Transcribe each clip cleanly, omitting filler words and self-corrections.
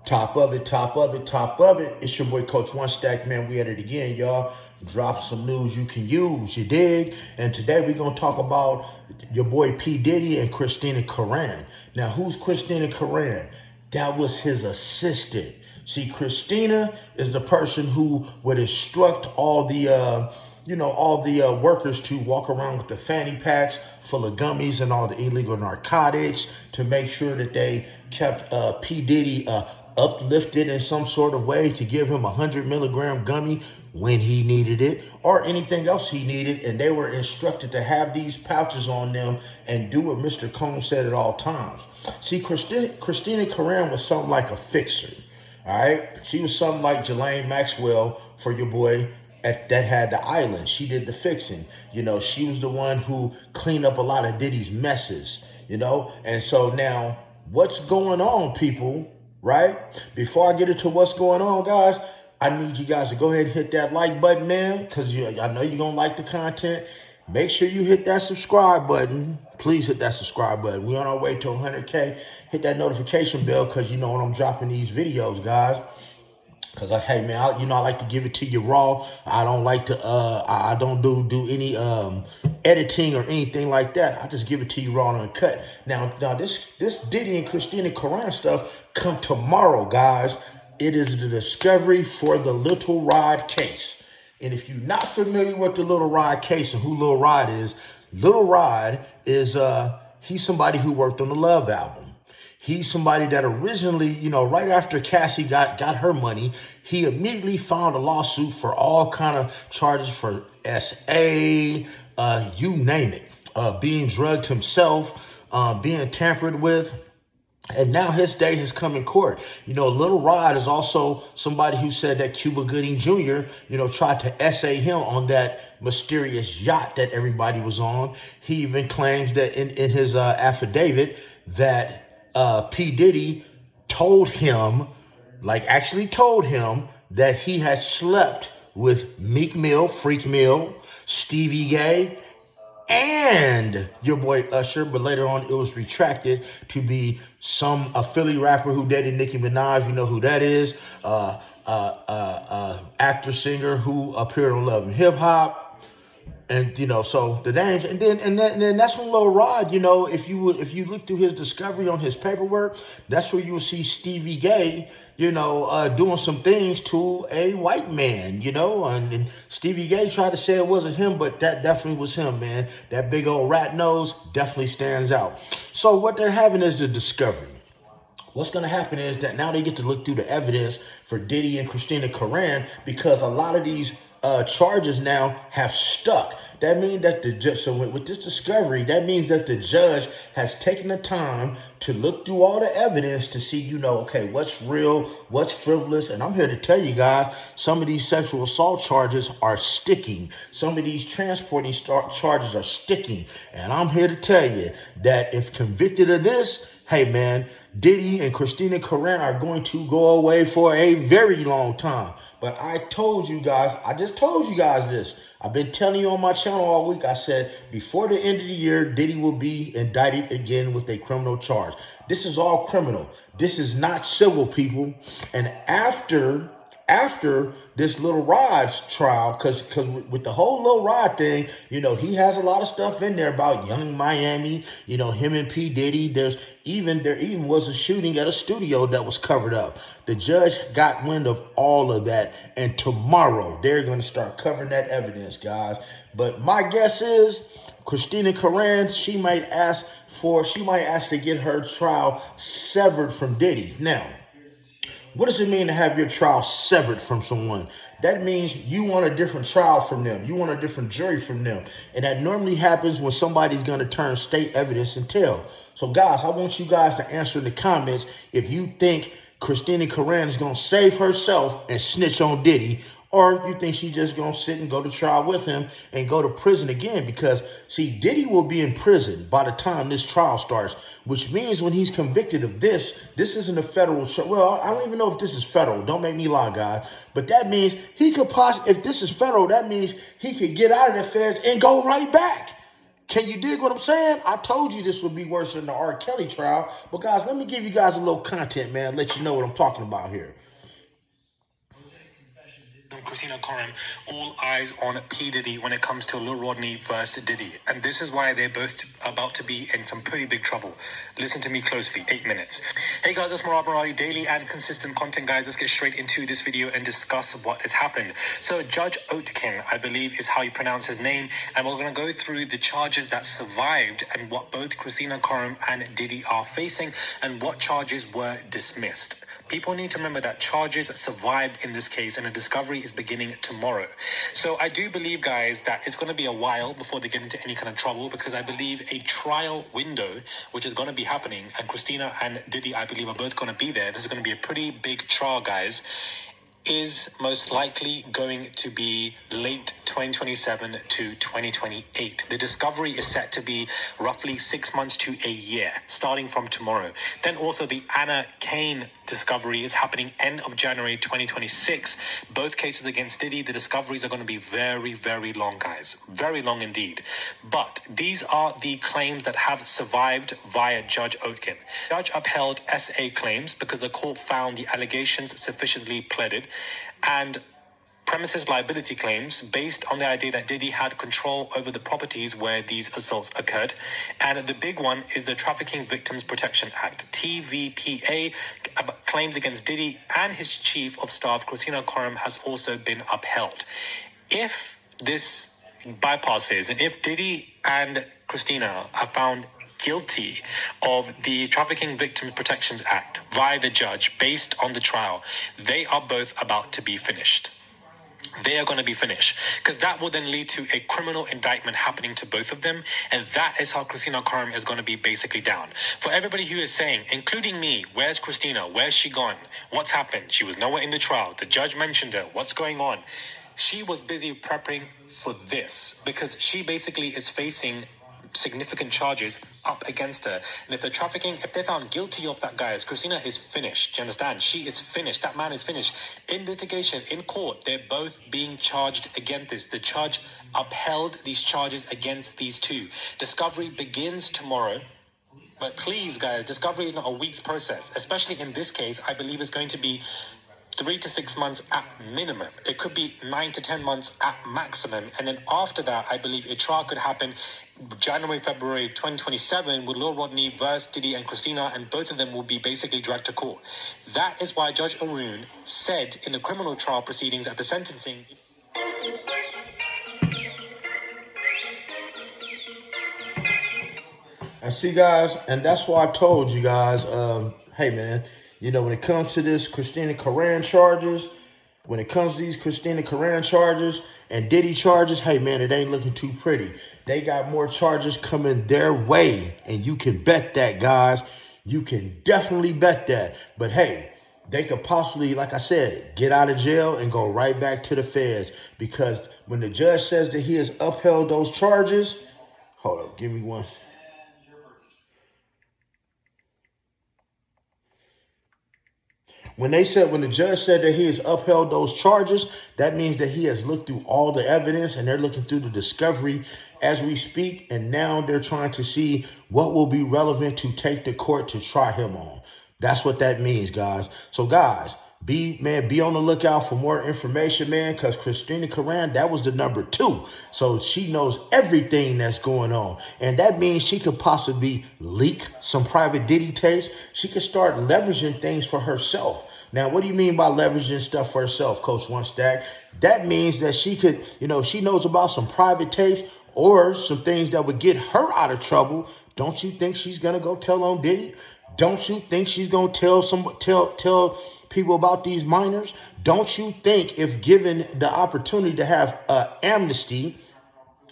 Top of it, top of it, top of it. It's your boy Coach One Stack, man. We at it again, y'all. Drop some news you can use, you dig? And today we're going to talk about your boy P. Diddy and Kristina Khoran. Now, who's Kristina Khoran? That was his assistant. See, Kristina is the person who would instruct all the workers to walk around with the fanny packs full of gummies and all the illegal narcotics to make sure that they kept P. Diddy uplifted in some sort of way, to give him 100-milligram gummy when he needed it or anything else he needed. And they were instructed to have these pouches on them and do what Mr. Combs said at all times. See, Kristina Khoran was something like a fixer. All right, she was something like Jelaine Maxwell for your boy that had the island. She did the fixing. You know, she was the one who cleaned up a lot of Diddy's messes, you know. And so now what's going on, people, right? Before I get into what's going on, guys, I need you guys to go ahead and hit that like button, man, because I know you're going to like the content. Make sure you hit that subscribe button. Please hit that subscribe button. We're on our way to 100K. Hit that notification bell because you know when I'm dropping these videos, guys. Because hey man, I like to give it to you raw. I don't like to I don't do any editing or anything like that. I just give it to you raw and uncut. Now this Diddy and Kristina Khoran stuff come tomorrow, guys. It is the discovery for the Little Rod case. And if you're not familiar with the Little Rod case and who Little Rod is he's somebody who worked on the Love album. He's somebody that originally, right after Cassie got her money, he immediately filed a lawsuit for all kind of charges for SA, you name it, being drugged himself, being tampered with. And now his day has come in court. Little Rod is also somebody who said that Cuba Gooding Jr., tried to essay him on that mysterious yacht that everybody was on. He even claims that in his affidavit that P. Diddy told him that he had slept with Meek Mill, Freak Mill, Stevie Gay, and your boy Usher, but later on it was retracted to be a Philly rapper who dated Nicki Minaj. You know who that is? Actor, singer who appeared on Love and Hip Hop. And so the names, and then that's when Lil Rod, if you look through his discovery on his paperwork, that's where you will see Stevie Gay, doing some things to a white man, and Stevie Gay tried to say it wasn't him, but that definitely was him, man. That big old rat nose definitely stands out. So what they're having is the discovery. What's going to happen is that now they get to look through the evidence for Diddy and Kristina Khoran, because a lot of these charges now have stuck. That means that the judge, so with this discovery, that means that the judge has taken the time to look through all the evidence to see, okay, what's real, what's frivolous. And I'm here to tell you guys, some of these sexual assault charges are sticking. Some of these transporting charges are sticking. And I'm here to tell you that if convicted of this, hey man, Diddy and Kristina Khoran are going to go away for a very long time. But I just told you guys this. I've been telling you on my channel all week. I said before the end of the year, Diddy will be indicted again with a criminal charge. This is all criminal. This is not civil, people. And after this Little Rod's trial, because with the whole Little Rod thing, he has a lot of stuff in there about Young Miami, him and P. Diddy. There even was a shooting at a studio that was covered up. The judge got wind of all of that, and tomorrow they're going to start covering that evidence, guys. But my guess is Kristina Khoran, she might ask to get her trial severed from Diddy. Now, what does it mean to have your trial severed from someone? That means you want a different trial from them. You want a different jury from them. And that normally happens when somebody's going to turn state evidence and tell. So, guys, I want you guys to answer in the comments if you think Kristina Khoran is going to save herself and snitch on Diddy, or you think she's just going to sit and go to trial with him and go to prison again. Because, see, Diddy will be in prison by the time this trial starts, which means when he's convicted of this isn't a federal charge. Well, I don't even know if this is federal. Don't make me lie, guys. But that means he could if this is federal, that means he could get out of the feds and go right back. Can you dig what I'm saying? I told you this would be worse than the R. Kelly trial. But guys, let me give you guys a little content, man. Let you know what I'm talking about here. Kristina Khoran, all eyes on P. Diddy when it comes to Lil Rodney versus Diddy. And this is why they're both about to be in some pretty big trouble. Listen to me closely, 8 minutes. Hey guys, it's Maradi, daily and consistent content, guys. Let's get straight into this video and discuss what has happened. So Judge Oetken, I believe is how you pronounce his name, and we're going to go through the charges that survived and what both Kristina Khoran and Diddy are facing and what charges were dismissed. People need to remember that charges survived in this case and a discovery is beginning tomorrow. So I do believe, guys, that it's going to be a while before they get into any kind of trouble, because I believe a trial window, which is going to be happening, and Kristina and Diddy, I believe, are both going to be there. This is going to be a pretty big trial, guys, is most likely going to be late 2027 to 2028. The discovery is set to be roughly 6 months to a year, starting from tomorrow. Then also the Anna Kane discovery is happening end of January 2026. Both cases against Diddy, the discoveries are going to be very, very long, guys. Very long indeed. But these are the claims that have survived via Judge Oetken. Judge upheld SA claims because the court found the allegations sufficiently pleaded, and premises liability claims based on the idea that Diddy had control over the properties where these assaults occurred. And the big one is the Trafficking Victims Protection Act, TVPA, claims against Diddy and his chief of staff, Kristina Khoran, has also been upheld. If this bypasses, and if Diddy and Kristina are found guilty of the Trafficking Victims Protections Act via the judge based on the trial, they are both about to be finished. They are going to be finished, because that will then lead to a criminal indictment happening to both of them, and that is how Kristina Khoran is going to be basically down. For everybody who is saying, including me, where's Kristina? Where's she gone? What's happened? She was nowhere in the trial. The judge mentioned her. What's going on? She was busy prepping for this, because she basically is facing significant charges up against her. And if they're found guilty of that, guys, Kristina is finished. Do you understand? She is finished. That man is finished. In litigation, in court, they're both being charged against this. The judge upheld these charges against these two. Discovery begins tomorrow. But please, guys, discovery is not a week's process. Especially in this case, I believe it's going to be 3 to 6 months at minimum. It could be 9 to 10 months at maximum. And then after that, I believe a trial could happen January, February 2027 with Lil Rodney versus Diddy and Kristina, and both of them will be basically dragged to court. That is why Judge Arun said in the criminal trial proceedings at the sentencing. And see, guys, and that's why I told you guys, hey, man, you know, when it comes to this Kristina Khoran charges, when it comes to these Kristina Khoran charges and Diddy charges, hey, man, it ain't looking too pretty. They got more charges coming their way, and you can bet that, guys. You can definitely bet that. But, hey, they could possibly, like I said, get out of jail and go right back to the feds, because when the judge says that he has upheld those charges, hold up, give me one. When the judge said that he has upheld those charges, that means that he has looked through all the evidence, and they're looking through the discovery as we speak. And now they're trying to see what will be relevant to take the court to try him on. That's what that means, guys. So, guys, be on the lookout for more information, man, because Kristina Khoran, that was the number 2. So she knows everything that's going on. And that means she could possibly leak some private Diddy tapes. She could start leveraging things for herself. Now, what do you mean by leveraging stuff for herself, Coach One Stack? That means that she could, she knows about some private tapes or some things that would get her out of trouble. Don't you think she's going to go tell on Diddy? Don't you think she's going to tell people about these minors? Don't you think, if given the opportunity to have amnesty,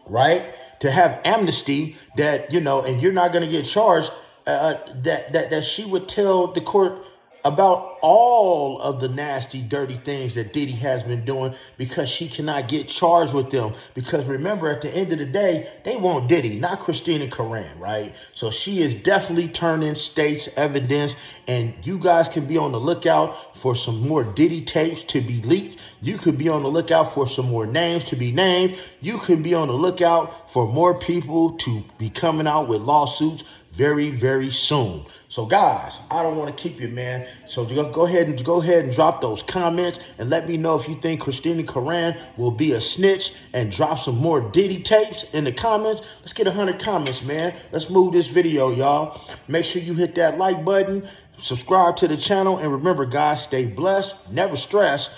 right, to have amnesty, that, and you're not going to get charged, that she would tell the court about all of the nasty, dirty things that Diddy has been doing because she cannot get charged with them. Because remember, at the end of the day, they want Diddy, not Kristina Khoran, right? So she is definitely turning state's evidence, and you guys can be on the lookout for some more Diddy tapes to be leaked. You could be on the lookout for some more names to be named. You can be on the lookout for more people to be coming out with lawsuits very, very soon. So guys, I don't want to keep you, man. So go ahead and drop those comments and let me know if you think Kristina Khoran will be a snitch, and drop some more Diddy tapes in the comments. Let's get 100 comments, man. Let's move this video, y'all. Make sure you hit that like button, subscribe to the channel, and remember, guys, stay blessed, never stress.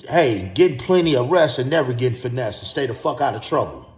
Hey, getting plenty of rest and never getting finesse, and stay the fuck out of trouble.